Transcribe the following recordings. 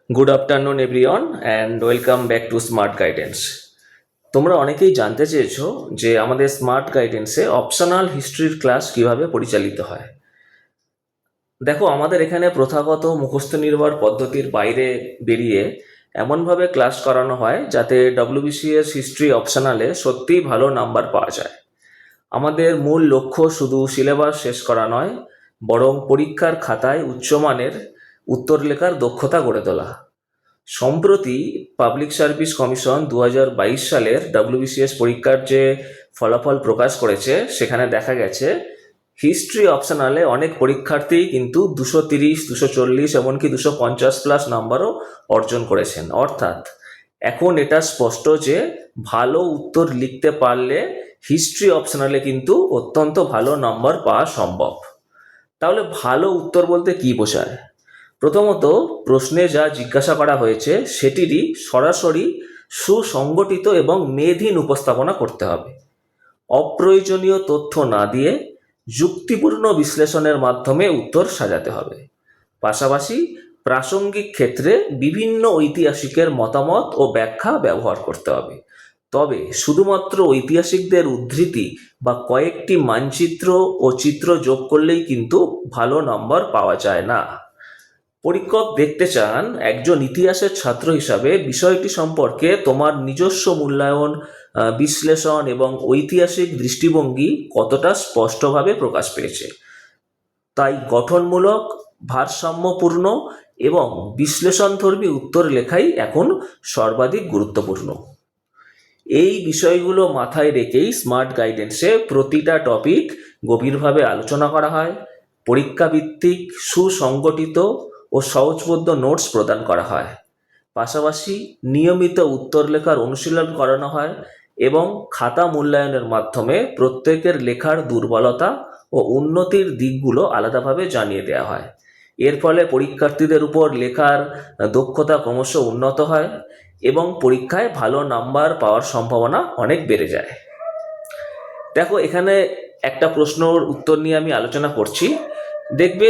Good afternoon everyone and welcome back to smart guidance. তোমরা অনেকেই জানতে চেয়েছো যে আমাদের স্মার্ট গাইডেন্সে অপশনাল হিস্ট্রির ক্লাস কিভাবে পরিচালিত হয়। দেখো, আমাদের এখানে প্রথাগত মুখস্থ নির্ভর পদ্ধতির বাইরে বেরিয়ে এমনভাবে ক্লাস করানো হয় যাতে ডব্লিউবিসিএস হিস্ট্রি অপশনালে সত্যিই ভালো নাম্বার পাওয়া যায়। আমাদের মূল লক্ষ্য শুধু সিলেবাস শেষ করা নয়, বরং পরীক্ষার খাতায় উচ্চমানের উত্তর লেখার দক্ষতা গড়ে তোলা। সম্প্রতি পাবলিক সার্ভিস কমিশন 2022 সালের ডব্লিউবিসিএস পরীক্ষার যে ফলাফল প্রকাশ করেছে, সেখানে দেখা গেছে হিস্ট্রি অপশনালে অনেক পরীক্ষার্থী কিন্তু 230, 240, এমনকি 250+ নাম্বারও অর্জন করেছেন। অর্থাৎ এখন এটা স্পষ্ট যে ভালো উত্তর লিখতে পারলে হিস্ট্রি অপশনালে কিন্তু অত্যন্ত ভালো নাম্বার পাওয়া সম্ভব। তাহলে ভালো উত্তর বলতে কি বোঝায়? প্রথমত, প্রশ্নে যা জিজ্ঞাসা করা হয়েছে সেটিরই সরাসরি সুসংগঠিত এবং মেধহীন উপস্থাপনা করতে হবে। অপ্রয়োজনীয় তথ্য না দিয়ে যুক্তিপূর্ণ বিশ্লেষণের মাধ্যমে উত্তর সাজাতে হবে। পাশাপাশি প্রাসঙ্গিক ক্ষেত্রে বিভিন্ন ঐতিহাসিকের মতামত ও ব্যাখ্যা ব্যবহার করতে হবে। তবে শুধুমাত্র ঐতিহাসিকদের উদ্ধৃতি বা কয়েকটি মানচিত্র ও চিত্র যোগ করলেই কিন্তু ভালো নম্বর পাওয়া যায় না। পরীক্ষক দেখতে চান একজন ইতিহাসের ছাত্র হিসাবে বিষয়টি সম্পর্কে তোমার নিজস্ব মূল্যায়ন, বিশ্লেষণ এবং ঐতিহাসিক দৃষ্টিভঙ্গি কতটা স্পষ্টভাবে প্রকাশ পেয়েছে। তাই গঠনমূলক, ভারসাম্যপূর্ণ এবং বিশ্লেষণধর্মী উত্তর লেখাই এখন সর্বাধিক গুরুত্বপূর্ণ। এই বিষয়গুলো মাথায় রেখেই স্মার্ট গাইডেন্সে প্রতিটা টপিক গভীরভাবে আলোচনা করা হয়। পরীক্ষাভিত্তিক, সুসংগঠিত ও সহজবোধ্য নোটস প্রদান করা হয়। পাশাপাশি নিয়মিত উত্তর লেখার অনুশীলন করানো হয় এবং খাতা মূল্যায়নের মাধ্যমে প্রত্যেকের লেখার দুর্বলতা ও উন্নতির দিকগুলো আলাদাভাবে জানিয়ে দেওয়া হয়। এর ফলে পরীক্ষার্থীদের উপর লেখার দক্ষতা ক্রমশ উন্নত হয় এবং পরীক্ষায় ভালো নাম্বার পাওয়ার সম্ভাবনা অনেক বেড়ে যায়। দেখো, এখানে একটা প্রশ্নর উত্তর নিয়ে আমি আলোচনা করছি। দেখবে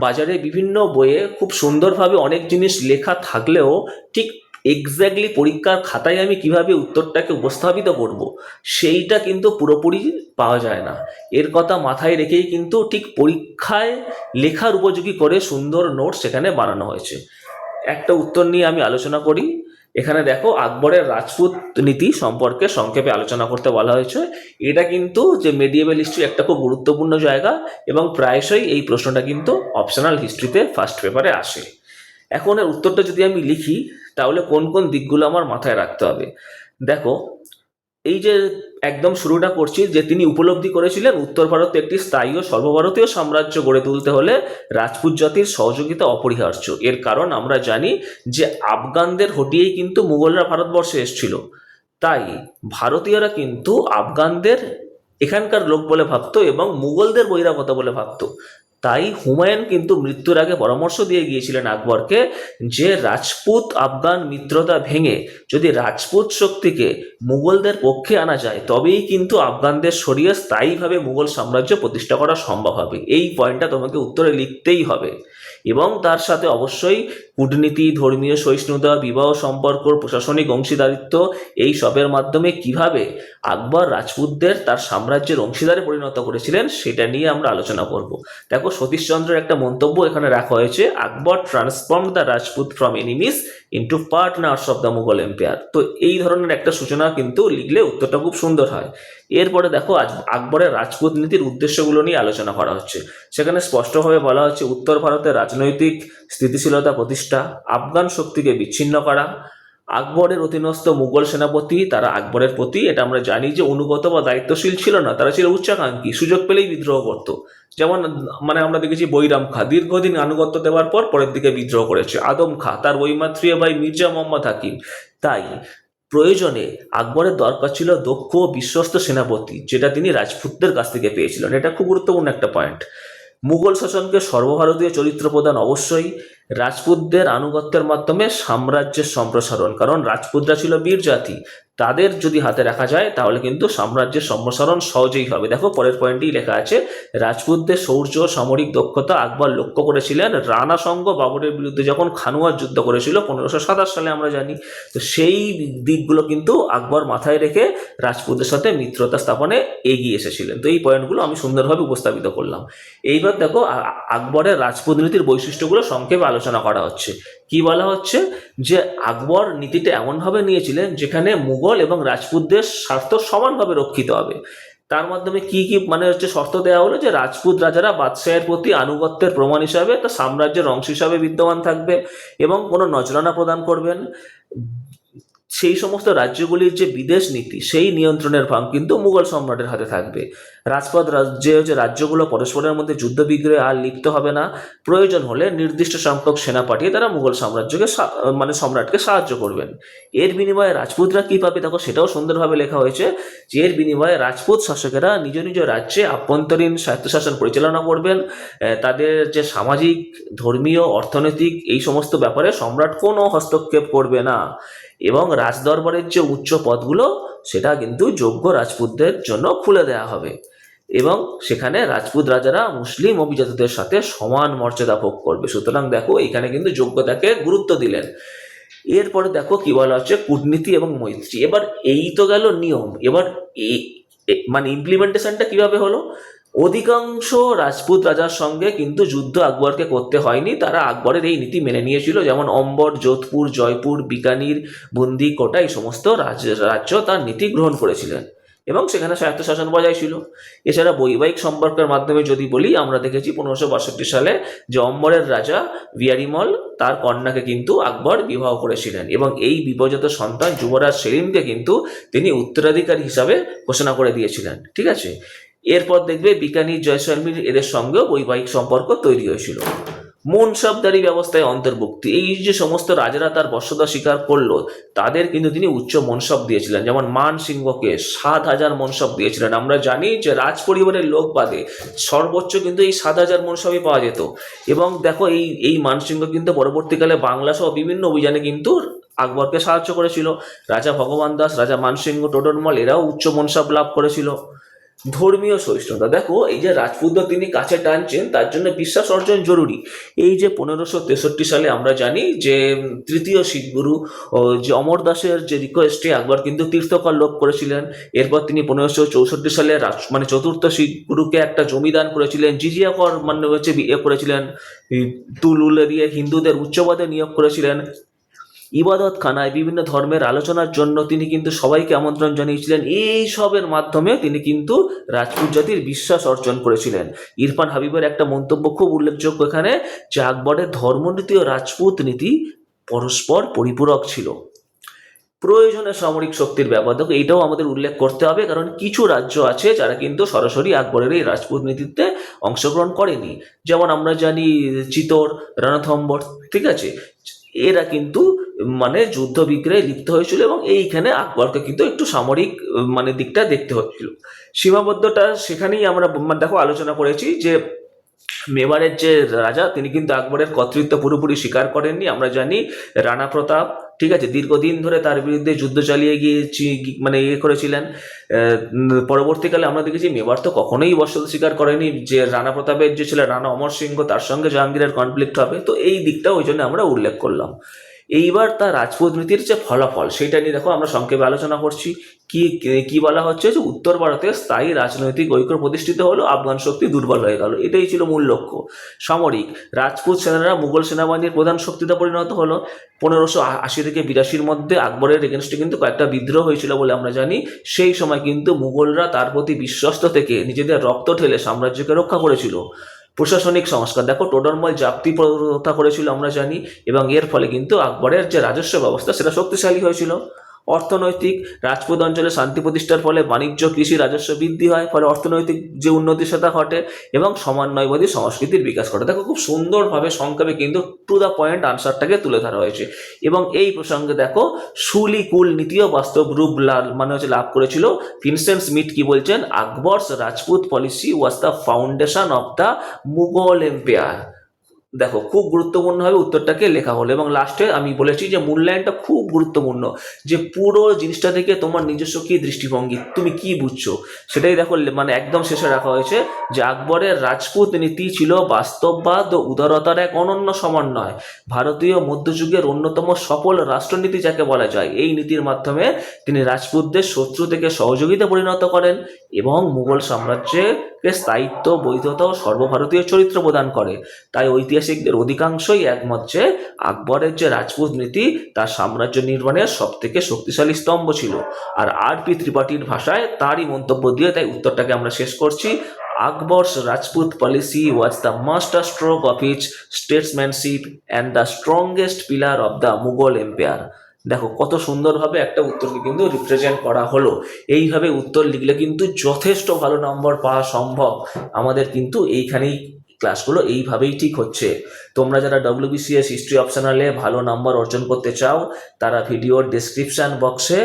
বাজারে বিভিন্ন বইয়ে খুব সুন্দরভাবে অনেক জিনিস লেখা থাকলেও ঠিক এক্স্যাক্টলি পরীক্ষার খাতায় আমি কিভাবে উত্তরটাকে উপস্থাপিত করব, সেইটা কিন্তু পুরোপুরি পাওয়া যায় না। এর কথা মাথায় রেখেই কিন্তু ঠিক পরীক্ষায় লেখার উপযোগী করে সুন্দর নোট সেখানে বানানো হয়েছে। একটা উত্তর নিয়ে আমি আলোচনা করি। এখানে দেখো, আকবরের রাজপুত নীতি সম্পর্কে সংক্ষেপে আলোচনা করতে বলা হয়েছে। এটা কিন্তু যে মেডিয়েভাল হিস্ট্রি একটা খুব গুরুত্বপূর্ণ জায়গা এবং প্রায়শই এই প্রশ্নটা কিন্তু অপশনাল হিস্ট্রিতে ফার্স্ট পেপারে আসে। এখন এর উত্তরটা যদি আমি লিখি, তাহলে কোন কোন দিকগুলো আমার মাথায় রাখতে হবে। দেখো, এই যে একদম শুরুটা করছি যে তিনি উপলব্ধি করেছিলেন উত্তর ভারতে একটি স্থায়ী ও সর্বভারতীয় সাম্রাজ্য গড়ে তুলতে হলে রাজপুত জাতির সহযোগিতা অপরিহার্য। এর কারণ আমরা জানি যে আফগানদের হটিয়েই কিন্তু মুঘলরা ভারতবর্ষে এসেছিল। তাই ভারতীয়রা কিন্তু আফগানদের এখানকার লোক বলে ভাবতো এবং মুঘলদের বহিরাগত বলে ভাবতো। তাই হুমায়ুন কিন্তু মৃত্যুর আগে পরামর্শ দিয়ে গিয়েছিলেন আকবরকে যে রাজপুত আফগান মিত্রতা ভেঙে যদি রাজপুত শক্তিকে মুঘলদের পক্ষে আনা যায়, তবেই কিন্তু আফগানদের সরিয়ে স্থায়ীভাবে মুঘল সাম্রাজ্য প্রতিষ্ঠা করা সম্ভব হবে। এই পয়েন্টটা তোমাকে উত্তরে লিখতেই হবে। এবং তার সাথে অবশ্যই কূটনীতি, ধর্মীয় সহিষ্ণুতা, বিবাহ সম্পর্ক, প্রশাসনিক অংশীদারিত্ব, এই সবের মাধ্যমে কিভাবে আকবর রাজপুতদের তার সাম্রাজ্যের অংশীদারে পরিণত করেছিলেন সেটা নিয়ে আমরা আলোচনা করব। দেখো, সতীশচন্দ্রের একটা মন্তব্য এখানে রাখা হয়েছে, Akbar transform the Rajput from enemies into partners of the Mughal empire. তো এই ধরনের একটা সূচনা কিন্তু লিখলে উত্তরটা খুব সুন্দর হয়। এরপরে দেখো, আজ আকবরের রাজপুত নীতির উদ্দেশ্যগুলো নিয়ে আলোচনা করা হচ্ছে। সেখানে স্পষ্টভাবে বলা হচ্ছে উত্তর ভারতের রাজনৈতিক স্থিতিশীলতা প্রতিষ্ঠা, আফগান শক্তিকে বিচ্ছিন্ন করা, আকবরের অধীনস্থ মুঘল সেনাপতি তারা আকবরের প্রতি, এটা আমরা জানি যে অনুগত বা দায়িত্বশীল ছিল না, তারা ছিল উচ্চাকাঙ্ক্ষী, সুযোগ পেলেই বিদ্রোহ করত। যেমন আমরা দেখেছি বৈরাম খাঁ দীর্ঘদিন আনুগত্য দেওয়ার পর পরের দিকে বিদ্রোহ করেছে, আদম খাঁ তার বৈমাত্রীয় ভাই মির্জা মোহাম্মদ হাকিম। তাই প্রয়োজনে আকবরের দরকার ছিল দক্ষ ও বিশ্বস্ত সেনাপতি, যেটা তিনি রাজপুতদের কাছ থেকে পেয়েছিলেন। এটা খুব গুরুত্বপূর্ণ একটা পয়েন্ট। মুঘল শাসনকে সর্বভারতীয় চরিত্র প্রদান অবশ্যই, রাজপুতদের আনুগত্যের মাধ্যমে সাম্রাজ্যের সম্প্রসারণ, কারণ রাজপুতরা ছিল বীর জাতি, তাদের যদি হাতে রাখা যায় তাহলে কিন্তু সাম্রাজ্যের সম্প্রসারণ সহজেই হবে। দেখো পরের পয়েন্টেই লেখা আছে, রাজপুতদের শৌর্য সামরিক দক্ষতা আকবর লক্ষ্য করেছিলেন রানা সঙ্গ বাবরের বিরুদ্ধে যখন খানুয়ার যুদ্ধ করেছিল 1527 সালে আমরা জানি। তো সেই দিকগুলো কিন্তু আকবর মাথায় রেখে রাজপুতদের সাথে মিত্রতা স্থাপনে এগিয়ে এসেছিলেন। তো এই পয়েন্টগুলো আমি সুন্দরভাবে উপস্থাপিত করলাম। এইবার দেখো আকবরের রাজপুত নীতির বৈশিষ্ট্যগুলো সংক্ষেপে আলোচনা করা হচ্ছে। কি বলা হচ্ছে, যে আকবর নীতিটা এমনভাবে নিয়েছিলেন যেখানে মুঘল এবং রাজপুতদের স্বার্থ সমানভাবে রক্ষিত হবে। তার মাধ্যমে কি কি মানে হচ্ছে শর্ত দেওয়া হলো, যে রাজপুত রাজারা বাদশাহের প্রতি আনুগত্যের প্রমাণ হিসাবে তার সাম্রাজ্যের অংশ হিসাবে বিদ্যমান থাকবে এবং কোনো নজরানা প্রদান করবেন। সেই সমস্ত রাজ্যগুলির যে বিদেশ নীতি সেই নিয়ন্ত্রণের ভাগ কিন্তু মুঘল সম্রাটের হাতে থাকবে। রাজপথ যে রাজ্যগুলো পরস্পরের মধ্যে যুদ্ধ বিগ্রহে আর লিপ্ত হবে না। প্রয়োজন হলে নির্দিষ্ট সংখ্যক সেনা পাঠিয়ে তারা মুঘল সাম্রাজ্যকে মানে সম্রাটকে সাহায্য করবেন। এর বিনিময়ে রাজপুতরা কী পাবে দেখো সেটাও সুন্দরভাবে লেখা হয়েছে, যে এর বিনিময়ে রাজপুত শাসকেরা নিজ নিজ রাজ্যে আভ্যন্তরীণ স্বায়ত্তশাসন পরিচালনা করবেন। তাদের যে সামাজিক, ধর্মীয়, অর্থনৈতিক এই সমস্ত ব্যাপারে সম্রাট কোনো হস্তক্ষেপ করবে না এবং রাজদরবারের যে উচ্চ পদগুলো সেটা কিন্তু যোগ্য রাজপুতদের জন্য খুলে দেওয়া হবে এবং সেখানে রাজপুত রাজারা মুসলিম অভিজাতদের সাথে সমান মর্যাদা ভোগ করবে। সুতরাং দেখো এখানে কিন্তু যোগ্যতাকে গুরুত্ব দিলেন। এরপরে দেখো কি বলা হচ্ছে, কূটনীতি এবং মৈত্রী। এবার এই তো গেল নিয়ম, এবার এই মানে ইমপ্লিমেন্টেশনটা কিভাবে হলো। অধিকাংশ রাজপুত রাজার সঙ্গে কিন্তু যুদ্ধ আকবরকে করতে হয়নি, তারা আকবরের এই নীতি মেনে নিয়েছিল। যেমন অম্বর, যোধপুর, জয়পুর, বিকানির, বুন্দি, কোটা এই সমস্ত রাজ্য তার নীতি গ্রহণ করেছিলেন এবং সেখানে স্বায়ত্তশাসন বজায় ছিল। এছাড়া বৈবাহিক সম্পর্কের মাধ্যমে যদি বলি, আমরা দেখেছি 1562 সালে যে অম্বরের রাজা বিয়ারিমল তার কন্যাকে কিন্তু আকবর বিবাহ করেছিলেন এবং এই বিবাহিত সন্তান যুবরাজ সেলিমকে কিন্তু তিনি উত্তরাধিকারী হিসাবে ঘোষণা করে দিয়েছিলেন। ঠিক আছে, এরপর দেখবে বিকানির, জয়সলমীর এদের সঙ্গেও বৈবাহিক সম্পর্ক তৈরি হয়েছিল। মনসবদারি ব্যবস্থায় অন্তর্ভুক্তি, এই যে সমস্ত রাজারা তার বর্ষতা স্বীকার করলো তাদের কিন্তু তিনি উচ্চ মনসব দিয়েছিলেন। যেমন মান সিংহকে 7,000 মনসব দিয়েছিলেন। আমরা জানি যে রাজ পরিবারের লোক বাদে সর্বোচ্চ কিন্তু এই 7,000 মনসবই পাওয়া যেত। এবং দেখো এই মানসিংহ কিন্তু পরবর্তীকালে বাংলা সহ বিভিন্ন অভিযানে কিন্তু আকবরকে সাহায্য করেছিল। রাজা ভগবান দাস, রাজা মানসিংহ, টোডরমল এরাও উচ্চ মনসব লাভ করেছিল। ধর্মীয় সহিষ্ণুতা, দেখো এই যে রাজপুতদের তিনি কাছে টানছেন তার জন্য বিশ্বাস অর্জন জরুরি। এই যে 1563 সালে আমরা জানি যে তৃতীয় শিখ গুরু যে অমর দাসের যে রিকোয়েস্টে আকবর কিন্তু তীর্থকাল লোপ করেছিলেন। এরপর তিনি 1564 সালে মানে চতুর্থ শিখ গুরুকে একটা জমিদান করেছিলেন, জিজিয়া কর মানে হচ্ছে করেছিলেন, তুলুলে দিয়ে হিন্দুদের উচ্চপদে নিয়োগ করেছিলেন। ইবাদত খানায় বিভিন্ন ধর্মের আলোচনার জন্য তিনি কিন্তু সবাইকে আমন্ত্রণ জানিয়েছিলেন। এই সবের মাধ্যমে তিনি কিন্তু রাজপুত জাতির বিশ্বাস অর্জন করেছিলেন। ইরফান হাবিবের একটা মন্তব্য খুব উল্লেখযোগ্য এখানে, যে আকবরের ধর্মনীতি ও রাজপুত নীতি পরস্পর পরিপূরক ছিল। প্রয়োজনে সামরিক শক্তির ব্যবহার, দেখো এইটাও আমাদের উল্লেখ করতে হবে, কারণ কিছু রাজ্য আছে যারা কিন্তু সরাসরি আকবরের এই রাজপুত নীতিতে অংশগ্রহণ করেনি। যেমন আমরা জানি চিতোর, রণথম্বর, ঠিক আছে, এরা কিন্তু মানে যুদ্ধ বিগ্রহে লিপ্ত হয়েছিল এবং এইখানে আকবরকে কিন্তু একটু সামরিক মানে দিকটা দেখতে হচ্ছিল। সীমাবদ্ধতা সেখানেই আমরা দেখো আলোচনা করেছি যে মেবারের যে রাজা তিনি কিন্তু আকবরের কর্তৃত্ব পুরোপুরি স্বীকার করেননি। আমরা জানি রানা প্রতাপ, ঠিক আছে, দীর্ঘদিন ধরে তার বিরুদ্ধে যুদ্ধ চালিয়ে গিয়েছি মানে করেছিলেন। পরবর্তীকালে আমরা দেখেছি মেবার তো কখনোই বর্ষতা স্বীকার করেনি যে রানা প্রতাপের যে ছিল রানা অমর সিংহ তার সঙ্গে জাহাঙ্গীরের কনফ্লিক্ট হবে। তো এই দিকটা ওই জন্য আমরা উল্লেখ করলাম। এইবার তার রাজপুত নীতির যে ফলাফল সেটা নিয়ে দেখো আমরা সংক্ষেপে আলোচনা করছি। কি বলা হচ্ছে, যে উত্তর ভারতে স্থায়ী রাজনৈতিক ঐক্য প্রতিষ্ঠিত হলো, আফগান শক্তি দুর্বল হয়ে গেল, এটাই ছিল মূল লক্ষ্য। সামরিক, রাজপুত সেনারা মুঘল সেনাবাহিনীর প্রধান শক্তিতে পরিণত হলো। 1580 থেকে 82 মধ্যে আকবরের এগেনস্টে কিন্তু কয়েকটা বিদ্রোহ হয়েছিল বলে আমরা জানি। সেই সময় কিন্তু মুঘলরা তার প্রতি বিশ্বস্ত থেকে নিজেদের রক্ত ঢেলে সাম্রাজ্যকে রক্ষা করেছিল। প্রশাসনিক সংস্কার, দেখো টোডরমল জাপ্তি প্রথা করেছিল আমরা জানি এবং এর ফলে কিন্তু আকবরের যে রাজস্ব ব্যবস্থা সেটা শক্তিশালী হয়েছিল। অর্থনৈতিক, রাজপুত অঞ্চলে শান্তি প্রতিষ্ঠার ফলে বাণিজ্য, কৃষি, রাজস্ব বৃদ্ধি হয়, ফলে অর্থনৈতিক যে উন্নতি সেটা ঘটে এবং সমন্বয়বাদী সংস্কৃতির বিকাশ ঘটে। দেখো খুব সুন্দরভাবে সংক্ষেপে কিন্তু টু দ্য পয়েন্ট আনসারটাকে তুলে ধরা হয়েছে এবং এই প্রসঙ্গে দেখো সুলি কুল নীতিও বাস্তব রূপ লাভ করেছিল। ভিনসেন্ট স্মিথ কি বলছেন, Akbar's Rajput policy was the foundation of the Mughal empire. দেখো, খুব গুরুত্বপূর্ণভাবে উত্তরটাকে লেখা হলো, এবং লাস্টে আমি বলেছি যে মূল্যায়নটা খুব গুরুত্বপূর্ণ, যে পুরো জিনিসটা থেকে তোমার নিজস্ব কি দৃষ্টিভঙ্গি, তুমি কি বুঝছো সেটাই দেখো, মানে একদম শেষে রাখা হয়েছে যে আকবরের রাজপুত নীতি ছিল বাস্তববাদ ও উদারতার এক অনন্য সমন্বয়। ভারতীয় মধ্যযুগের অন্যতম সফল রাষ্ট্রনীতি যাকে বলা যায়, এই নীতির মাধ্যমে তিনি রাজপুতদের শত্রু থেকে সহযোগিতা পরিণত করেন এবং মুঘল সাম্রাজ্যকে স্থায়িত্ব, বৈধতা ও সর্বভারতীয় চরিত্র প্রদান করে। তাই ঐতিহাসিকদের অধিকাংশই একমত যে আকবরের যে রাজপুত নীতি তার সাম্রাজ্য নির্মাণের সব থেকে শক্তিশালী স্তম্ভ ছিল। আর আর.পি. ত্রিপাঠীর ভাষায় তারই মন্তব্য দিয়ে তাই উত্তরটাকে আমরা শেষ করছি। Akbar's Rajput policy was the masterstroke of his statesmanship and the strongest pillar of the Mughal Empire. দেখো কত সুন্দরভাবে একটা উত্তরকে কিন্তু রিপ্রেজেন্ট করা হলো। এইভাবে উত্তর লিখলে কিন্তু যথেষ্ট ভালো নম্বর পাওয়া সম্ভব। আমাদের কিন্তু এইখানেই ক্লাসগুলো এইভাবেই ঠিক হচ্ছে। তোমরা যারা WBCS হিস্ট্রি অপশনালে ভালো নাম্বার অর্জন করতে চাও, তারা ভিডিওর ডেসক্রিপশান বক্সে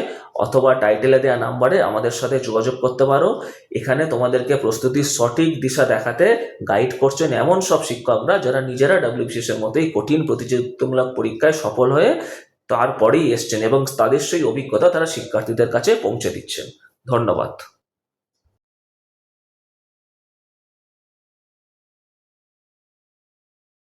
অথবা টাইটেলে দেওয়া নাম্বারে আমাদের সাথে যোগাযোগ করতে পারো। এখানে তোমাদেরকে প্রস্তুতির সঠিক দিশা দেখাতে গাইড করছেন এমন সব শিক্ষকরা যারা নিজেরা WBCS এর মতোই কঠিন প্রতিযোগিতামূলক পরীক্ষায় সফল হয়ে তারপরেই এসছেন, এবং তাদের সেই অভিজ্ঞতা তারা শিক্ষার্থীদের কাছে পৌঁছে দিচ্ছেন। ধন্যবাদ।